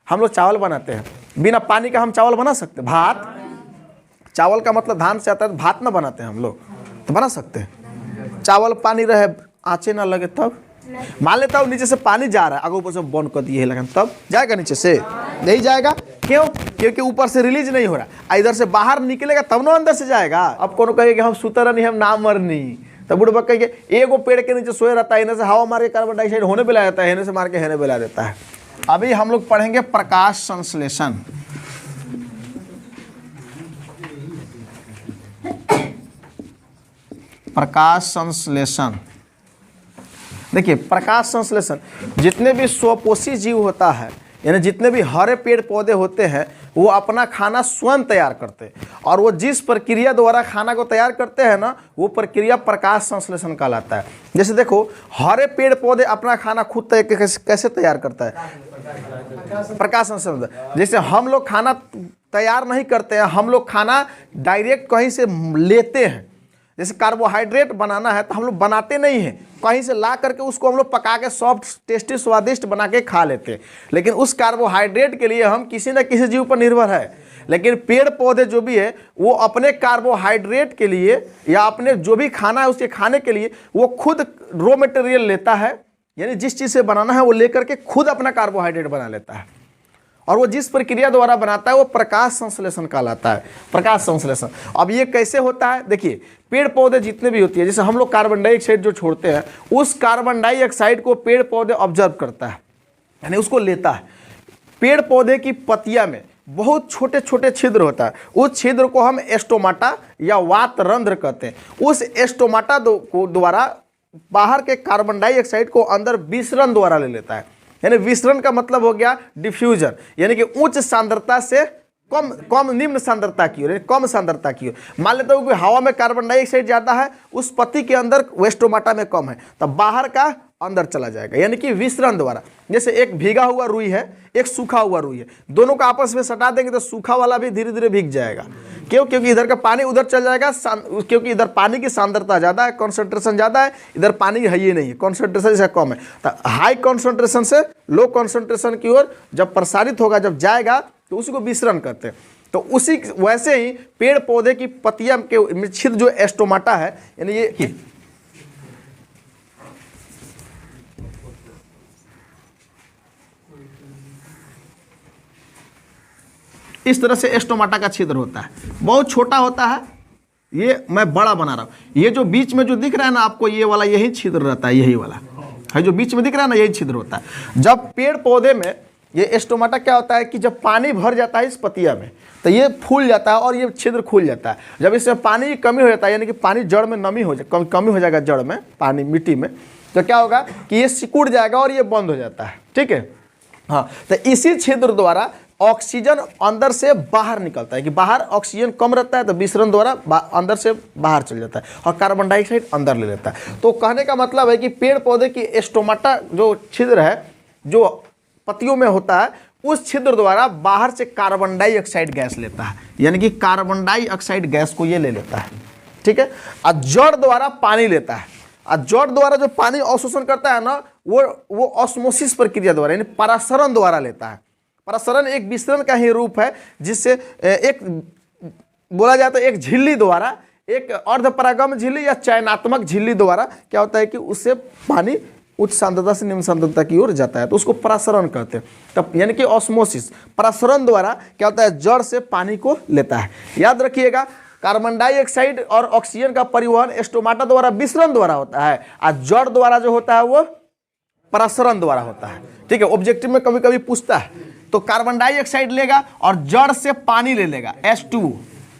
हम लोग चावल बनाते हैं, बिना पानी का हम चावल बना सकते हैं? भात, चावल का मतलब धान से आता है, भात ना बनाते हैं हम लोग, तो बना सकते हैं? चावल पानी रहे, आँचे ना लगे तब? मान लेता हूँ नीचे से पानी जा रहा है, अगर ऊपर से बंद कर दिए लगन, तब जाएगा नीचे से? नहीं जाएगा। क्यों? क्योंकि ऊपर से रिलीज नहीं हो रहा, इधर से बाहर निकलेगा तब ना अंदर से जाएगा। अब कोनो कहे कि हम सुतर नहीं, हम ना मरनी, तब बुढ़बा कहेंगे एगो पेड़ के नीचे सोए रहता है, इन्हें से हवा मार के कार्बन डाइऑक्साइड होने पे ला देता है, इन्हें से मार के हेने पे ला देता है। अभी हम लोग पढ़ेंगे प्रकाश संश्लेषण। प्रकाश संश्लेषण, देखिए प्रकाश संश्लेषण, जितने भी स्वपोषी जीव होता है, यानी जितने भी हरे पेड़ पौधे होते हैं, वो अपना खाना स्वयं तैयार करते हैं, और वो जिस प्रक्रिया द्वारा खाना को तैयार करते हैं ना, वो प्रक्रिया प्रकाश संश्लेषण कहलाता है। जैसे देखो, हरे पेड़ पौधे अपना खाना खुद कैसे तैयार करता है? प्रकाश संश्लेषण। जैसे हम लोग खाना तैयार नहीं करते हैं, हम लोग खाना डायरेक्ट कहीं से लेते हैं। जैसे कार्बोहाइड्रेट बनाना है तो हम लोग बनाते नहीं हैं, कहीं से ला करके उसको हम लोग पका के सॉफ्ट टेस्टी स्वादिष्ट बना के खा लेते हैं। लेकिन उस कार्बोहाइड्रेट के लिए हम किसी न किसी जीव पर निर्भर है। लेकिन पेड़ पौधे जो भी है, वो अपने कार्बोहाइड्रेट के लिए या अपने जो भी खाना है उसके खाने के लिए वो खुद रॉ मटेरियल लेता है, यानी जिस चीज़ से बनाना है वो लेकर के खुद अपना कार्बोहाइड्रेट बना लेता है, और वो जिस प्रक्रिया द्वारा बनाता है वो प्रकाश संश्लेषण कहलाता है। प्रकाश संश्लेषण अब ये कैसे होता है? देखिए, पेड़ पौधे जितने भी होती है, जैसे हम लोग कार्बन डाइऑक्साइड जो छोड़ते हैं, उस कार्बन डाइऑक्साइड को पेड़ पौधे ऑब्जर्व करता है, यानी उसको लेता है। पेड़ पौधे की पत्तियां में बहुत छोटे छोटे छिद्र होता है, उस छिद्र को हम एस्टोमाटा या वात रंध्र कहते हैं। उस एस्टोमाटा द्वारा बाहर के कार्बन डाइऑक्साइड को अंदर विसरण द्वारा ले लेता है। यानी विसरण का मतलब हो गया डिफ्यूजन, यानी कि उच्च सांद्रता से कम निम्न सांद्रता की ओर, कम सांद्रता की ओर। मान लेता हूँ कि हवा में कार्बन डाइऑक्साइड ज़्यादा है, उस पत्ती के अंदर वेस्टोमाटा में कम है, तब बाहर का अंदर चला जाएगा, यानी कि विसरण द्वारा। जैसे एक भीगा हुआ रुई है, एक सूखा हुआ रुई है, दोनों को आपस में सटा देंगे तो सूखा वाला भी धीरे धीरे भीग जाएगा। क्यों? क्योंकि इधर का पानी उधर चल जाएगा, क्योंकि इधर पानी की सांद्रता ज़्यादा है, कॉन्सेंट्रेशन ज़्यादा है, इधर पानी है ही नहीं है, कॉन्सेंट्रेशन इसका कम है। तो हाई कॉन्सेंट्रेशन से लो कॉन्सेंट्रेशन की ओर जब प्रसारित होगा, जब जाएगा, तो उसी को विसरण करते हैं। तो उसी वैसे ही पेड़ पौधे की पत्तियां के छिद्र जो एस्टोमाटा है, यानी ये इस तरह से एस्टोमाटा का छिद्र होता है, बहुत छोटा होता है। ये मैं बड़ा बना रहा हूं, ये जो बीच में जो दिख रहा है ना आपको, ये वाला यही छिद्र रहता है, यही वाला है जो बीच में दिख रहा है ना, यही छिद्र होता है। जब पेड़ पौधे में ये एस्टोमाटा क्या होता है कि जब पानी भर जाता है इस पत्तिया में, तो ये फूल जाता है और ये छिद्र खुल जाता है। जब इसमें पानी की कमी हो जाता है, यानी कि पानी जड़ में नमी हो जाए, कमी हो जाएगा जड़ में, पानी मिट्टी में, तो क्या होगा कि ये सिकुड़ जाएगा और ये बंद हो जाता है। ठीक है, हाँ। तो इसी छिद्र द्वारा ऑक्सीजन अंदर से बाहर निकलता है, कि बाहर ऑक्सीजन कम रहता है तो विसरण द्वारा अंदर से बाहर चल जाता है और कार्बन डाइऑक्साइड अंदर ले लेता है। तो कहने का मतलब है कि पेड़ पौधे की एस्टोमाटा जो छिद्र है, जो पत्तियों में होता है, उस छिद्र द्वारा बाहर से कार्बन डाइऑक्साइड गैस लेता है, यानी कि कार्बन डाइऑक्साइड गैस को ये ले लेता है। ठीक है, और जड़ द्वारा पानी लेता है, और जड़ द्वारा जो पानी अवशोषण करता है ना, वो ऑस्मोसिस प्रक्रिया द्वारा, यानी परासरण द्वारा लेता है। परासरण एक विसरण का ही रूप है, जिससे एक बोला जाता है एक झिल्ली द्वारा, एक अर्धपरागम झिल्ली या चयनात्मक झिल्ली द्वारा क्या होता है कि उससे पानी उच्च सांद्रता से निम्न सांद्रता की ओर जाता है, तो उसको परासरण कहते हैं। तब यानी कि ऑस्मोसिस, परासरण द्वारा क्या होता है, जड़ से पानी को लेता है। याद रखिएगा, कार्बन डाइऑक्साइड और ऑक्सीजन का परिवहन एस्टोमाटा द्वारा विसरण द्वारा होता है, और जड़ द्वारा जो होता है वो परासरण द्वारा होता है। ठीक है, ऑब्जेक्टिव में कभी कभी पूछता है, तो कार्बन डाइऑक्साइड लेगा और जड़ से पानी ले लेगा, H2O।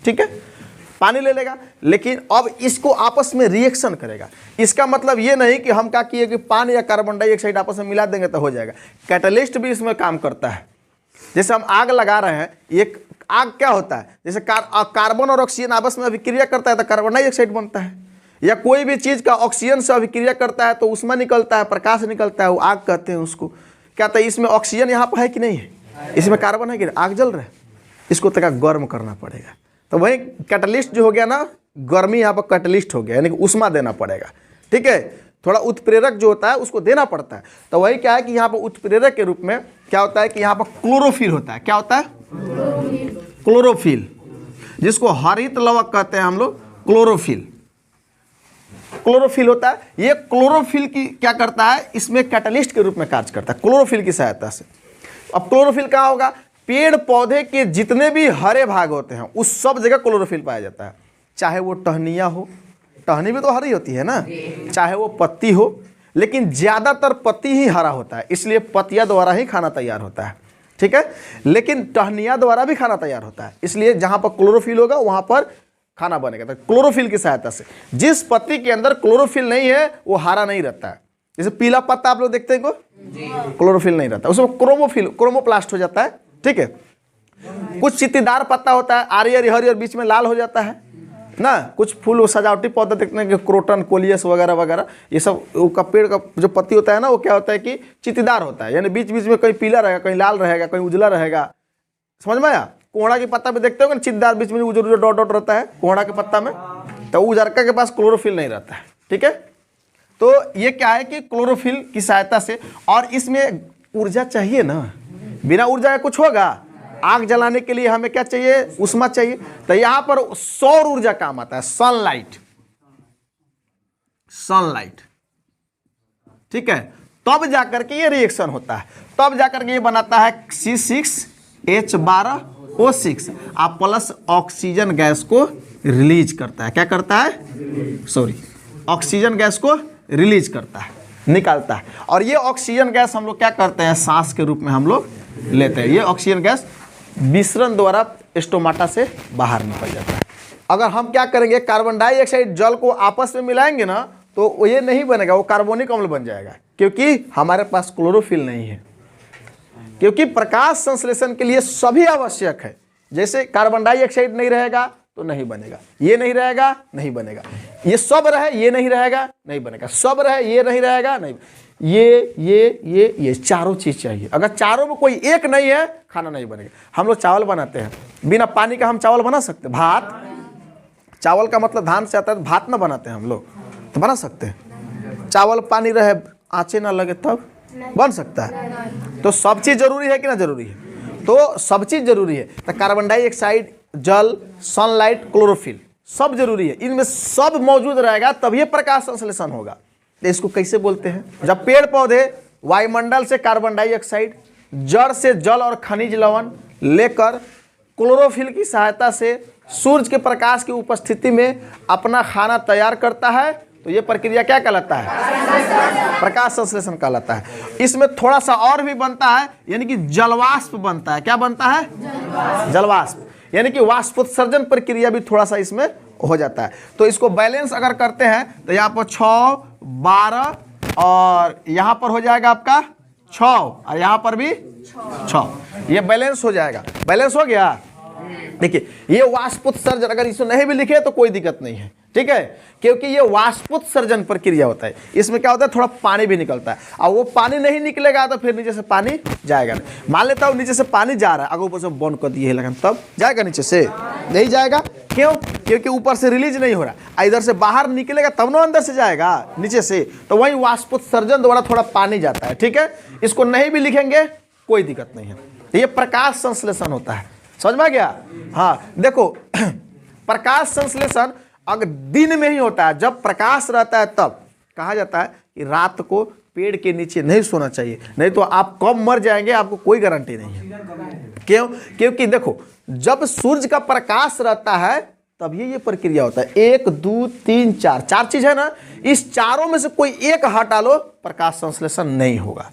ठीक है, पानी ले लेगा, लेकिन अब इसको आपस में रिएक्शन करेगा। इसका मतलब ये नहीं कि हम क्या किए कि पानी या कार्बन डाइऑक्साइड आपस में मिला देंगे तो हो जाएगा। कैटलिस्ट भी इसमें काम करता है। जैसे हम आग लगा रहे हैं, एक आग क्या होता है, जैसे कार्बन और ऑक्सीजन आपस में अभिक्रिया करता है तो कार्बन डाइऑक्साइड बनता है, या कोई भी चीज़ का ऑक्सीजन से अभिक्रिया करता है तो उसमें निकलता है, प्रकाश निकलता है, वो आग कहते हैं उसको। क्या तो इसमें ऑक्सीजन यहाँ पर है कि नहीं है, इसमें कार्बन है कि नहीं, आग जल रहा है, इसको तक गर्म करना पड़ेगा। तो वही कैटलिस्ट जो हो गया ना, गर्मी यहाँ पर कैटलिस्ट हो गया, यानी कि उष्मा देना पड़ेगा। ठीक है, थोड़ा उत्प्रेरक जो होता है उसको देना पड़ता है। तो वही क्या है कि यहाँ पर उत्प्रेरक के रूप में क्या होता है कि यहाँ पर क्लोरोफिल होता है। क्या होता है? क्लोरोफिल, जिसको हरित लवक कहते हैं हम लोग, क्लोरोफिल। क्लोरोफिल होता है। ये क्लोरोफिल की क्या करता है, इसमें कैटलिस्ट के रूप में कार्य करता है क्लोरोफिल की सहायता से। अब क्लोरोफिल कहाँ होगा? पेड़ पौधे के जितने भी हरे भाग होते हैं उस सब जगह क्लोरोफिल पाया जाता है। चाहे वो टहनिया हो, टहनी भी तो हरी होती है ना, चाहे वो पत्ती हो, लेकिन ज्यादातर पत्ती ही हरा होता है, इसलिए पत्तियां द्वारा ही खाना तैयार होता है। ठीक है, लेकिन टहनिया द्वारा भी खाना तैयार होता है, इसलिए जहां पर क्लोरोफिल होगा वहां पर खाना बनेगा। तो क्लोरोफिल की सहायता से जिस पत्ती के अंदर क्लोरोफिल नहीं है वो हरा नहीं रहता है। जैसे पीला पत्ता आप लोग देखते हैं को, क्लोरोफिल नहीं रहता, उसमें क्रोमोप्लास्ट हो जाता है। ठीक है, कुछ चित्तीदार पत्ता होता है, आरी हरी और बीच में लाल हो जाता है ना। कुछ फूल सजावटी पौधा देखते हैं कि क्रोटन, कोलियस वगैरह वगैरह, ये सब का पेड़ का जो पत्ती होता है ना, वो क्या होता है कि चित्तीदार होता है, यानी बीच बीच में कहीं पीला रहेगा, कहीं लाल रहेगा, कहीं उजला रहेगा। समझ में आया? कोहड़ा के पत्ता में देखते हो कि चित्तीदार, बीच में उजला डॉट डॉट रहता है कोहड़ा के पत्ता में, तो उजरका के पास क्लोरोफिल नहीं रहता है। ठीक है, तो ये क्या है कि क्लोरोफिल की सहायता से, और इसमें ऊर्जा चाहिए ना, बिना ऊर्जा के कुछ होगा? आग जलाने के लिए हमें क्या चाहिए? उष्मा चाहिए। तो यहां पर सौर ऊर्जा काम आता है, सनलाइट, सनलाइट। ठीक है, तब जाकर के ये रिएक्शन होता है, तब जाकर के ये बनाता है C6H12O6 आप प्लस ऑक्सीजन गैस को रिलीज करता है। क्या करता है? सॉरी, ऑक्सीजन गैस को रिलीज करता है, निकालता है। और ये ऑक्सीजन गैस हम लोग क्या करते हैं? सांस के रूप में हम लोग लेते हैं। ये ऑक्सीजन गैस विसरण द्वारा स्टोमाटा से बाहर निकल जाता है। अगर हम क्या करेंगे, कार्बन डाइऑक्साइड जल को आपस में मिलाएंगे ना, तो ये नहीं बनेगा, वो कार्बोनिक अम्ल बन जाएगा, क्योंकि हमारे पास क्लोरोफिल नहीं है। क्योंकि प्रकाश संश्लेषण के लिए सभी आवश्यक है। जैसे कार्बन डाइऑक्साइड नहीं रहेगा तो नहीं बनेगा, ये नहीं रहेगा नहीं बनेगा, ये सब रहे ये नहीं रहेगा नहीं बनेगा, सब रहे ये नहीं रहेगा नहीं, ये चारों चीज चाहिए। अगर चारों में कोई एक नहीं है, खाना नहीं बनेगा। हम लोग चावल बनाते हैं, बिना पानी का हम चावल बना सकते हैं? भात, चावल का मतलब धान से आता है, भात ना बनाते हैं हम लोग, तो बना सकते हैं। चावल पानी रहे, आँचे ना लगे, तब बन सकता है। तो सब चीज जरूरी है कि ना जरूरी है? तो सब चीज जरूरी है। तो कार्बन डाइऑक्साइड, जल, सनलाइट, क्लोरोफिल सब जरूरी है। इनमें सब मौजूद रहेगा तभी प्रकाश संश्लेषण होगा। तो इसको कैसे बोलते हैं? जब पेड़ पौधे वायुमंडल से कार्बन डाइऑक्साइड, जड़ से जल और खनिज लवण लेकर क्लोरोफिल की सहायता से सूर्य के प्रकाश की उपस्थिति में अपना खाना तैयार करता है, तो ये प्रक्रिया क्या कहलाता है? प्रकाश संश्लेषण कहलाता है। इसमें थोड़ा सा और भी बनता है, यानी कि जलवाष्प बनता है। क्या बनता है? जलवाष्प, यानी कि वाष्पोत्सर्जन प्रक्रिया भी थोड़ा सा इसमें हो जाता है। तो इसको बैलेंस अगर करते हैं तो यहाँ पर 6, 12 और यहाँ पर हो जाएगा आपका 6 और यहाँ पर भी 6, ये बैलेंस हो जाएगा। बैलेंस हो गया। देखिए, ये वाष्पोत्सर्जन अगर इसको नहीं भी लिखे तो कोई दिक्कत नहीं है, ठीक है, क्योंकि ये वाष्पोत्सर्जन प्रक्रिया होता है। इसमें क्या होता है? थोड़ा पानी भी निकलता है, और वो पानी नहीं निकलेगा तो फिर नीचे से पानी जाएगा नहीं। मान लेता हूँ नीचे से पानी जा रहा है, अगर ऊपर से बंद कर दिए लगन, तब जाएगा नीचे से? नहीं जाएगा। क्यों? क्योंकि ऊपर से रिलीज नहीं हो रहा, इधर से बाहर निकलेगा तब ना अंदर से जाएगा नीचे से। तो वही वाष्पोत्सर्जन द्वारा थोड़ा पानी जाता है, ठीक है। इसको नहीं भी लिखेंगे कोई दिक्कत नहीं है। ये प्रकाश संश्लेषण होता है, समझ में आ गया? हाँ, देखो प्रकाश संश्लेषण अगर दिन में ही होता है, जब प्रकाश रहता है तब कहा जाता है कि रात को पेड़ के नीचे नहीं सोना चाहिए, नहीं तो आप कब मर जाएंगे आपको कोई गारंटी नहीं है। क्यों? क्योंकि देखो, जब सूर्य का प्रकाश रहता है तभी ये प्रक्रिया होता है। 1, 2, 3, 4 चार चीज है ना, इस चारों में से कोई एक हटा लो, प्रकाश संश्लेषण नहीं होगा,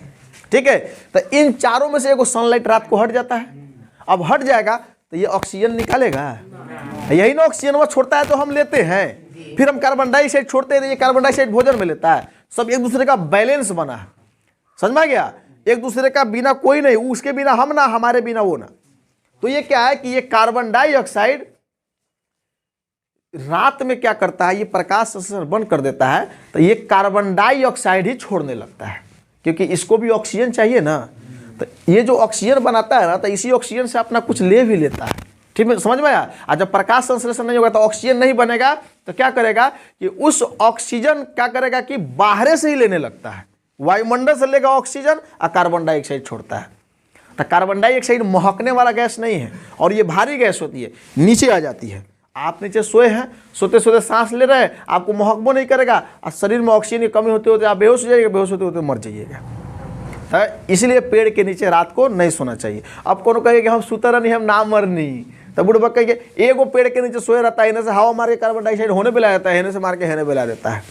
ठीक है। तो इन चारों में से एक सनलाइट रात को हट जाता है। अब हट जाएगा तो ये ऑक्सीजन निकालेगा, यही ना ऑक्सीजन वो छोड़ता है तो हम लेते हैं, फिर हम कार्बन डाइऑक्साइड छोड़ते हैं, ये कार्बन डाइऑक्साइड भोजन में लेता है। सब एक दूसरे का बैलेंस बना है, समझ में आ गया? एक दूसरे का बिना कोई नहीं, उसके बिना हम ना, हमारे बिना वो ना। तो ये क्या है कि ये कार्बन डाइऑक्साइड रात में क्या करता है, ये प्रकाश संश्लेषण बंद कर देता है, तो ये कार्बन डाइऑक्साइड ही छोड़ने लगता है, क्योंकि इसको भी ऑक्सीजन चाहिए ना। तो ये जो ऑक्सीजन बनाता है ना, तो इसी ऑक्सीजन से अपना कुछ ले भी लेता है, ठीक है, समझ में आया। और जब प्रकाश संश्लेषण नहीं होगा तो ऑक्सीजन नहीं बनेगा, तो क्या करेगा कि उस ऑक्सीजन क्या करेगा कि बाहर से ही लेने लगता है, वायुमंडल से लेगा ऑक्सीजन और कार्बन डाइऑक्साइड छोड़ता है। तो कार्बन डाइऑक्साइड महकने वाला गैस नहीं है और ये भारी गैस होती है, नीचे आ जाती है। आप नीचे सोए हैं, सोते सोते सांस ले रहे हैं, आपको महकबो नहीं करेगा और शरीर में ऑक्सीजन की कमी होते होते आप बेहोश हो जाइएगा, बेहोश होते होते मर जाइएगा। तो इसलिए पेड़ के नीचे रात को नहीं सोना चाहिए। अब कौन कहे कि हम सुतर नहीं, हम ना मरनी, तो बुढ़बा कहिए एगो पेड़ के नीचे सोए रहता है, इन्हें से हवा मार के कार्बन डाइऑक्साइड होने पे ला देता है, इन्हें से मार के हेने पे ला देता है,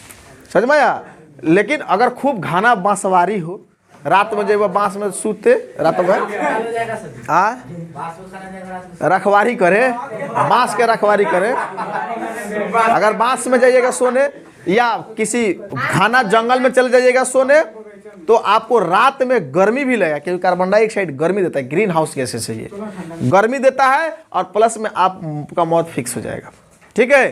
समझ में आया। लेकिन अगर खूब घना बांसवारी हो, रात में जब बांस में सूते रात भर रखवारी करे, बांस के रखवारी करे। अगर बांस में जाइएगा सोने या किसी घना जंगल में चले जाइएगा सोने, तो आपको रात में गर्मी भी लगेगा, क्योंकि कार्बन डाइऑक्साइड गर्मी देता है, ग्रीन हाउस गैसेस है, ये गर्मी देता है और प्लस में आपका मौत फिक्स हो जाएगा, ठीक है।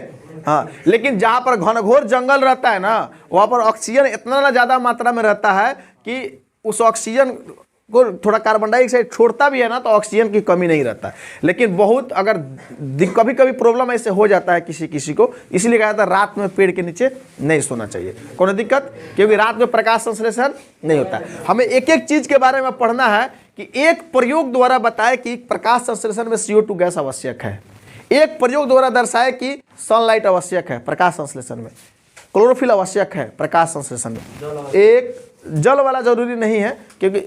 हाँ, लेकिन जहाँ पर घनघोर जंगल रहता है ना, वहाँ पर ऑक्सीजन इतना ना ज़्यादा मात्रा में रहता है कि उस ऑक्सीजन को थोड़ा कार्बन डाइऑक्साइड छोड़ता भी है ना, तो ऑक्सीजन की कमी नहीं रहता है। लेकिन बहुत अगर कभी कभी प्रॉब्लम ऐसे हो जाता है किसी किसी को, इसलिए कहा जाता है रात में पेड़ के नीचे नहीं सोना चाहिए। कोई दिक्कत, क्योंकि रात में प्रकाश संश्लेषण नहीं होता है। हमें एक एक चीज़ के बारे में पढ़ना है कि एक प्रयोग द्वारा बताए कि प्रकाश संश्लेषण में CO2 गैस आवश्यक है, एक प्रयोग द्वारा दर्शाए कि सनलाइट आवश्यक है प्रकाश संश्लेषण में, क्लोरोफिल आवश्यक है प्रकाश संश्लेषण में। एक जल वाला जरूरी नहीं है, क्योंकि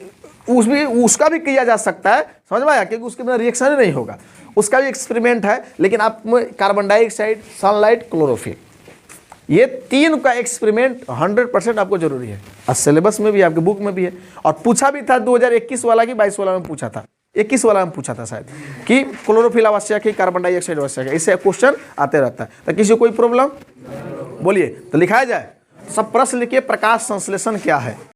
उसका भी किया जा सकता है, समझ में आया, क्योंकि उसके बिना रिएक्शन ही नहीं होगा, उसका भी एक्सपेरिमेंट है। लेकिन आप कार्बन डाइऑक्साइड, सनलाइट, क्लोरोफिल, ये तीन का एक्सपेरिमेंट 100% आपको जरूरी है। और सिलेबस में भी, आपके बुक में भी है, और पूछा भी था 2021 वाला की 22 वाला में पूछा था, 21 वाला में पूछा था शायद, कि क्लोरोफिल आवश्यक है, कार्बन डाइऑक्साइड आवश्यक है। इससे क्वेश्चन आते रहता है। तो किसी को कोई प्रॉब्लम बोलिए तो लिखाया जाए। सब प्रश्न लिखिए, प्रकाश संश्लेषण क्या है।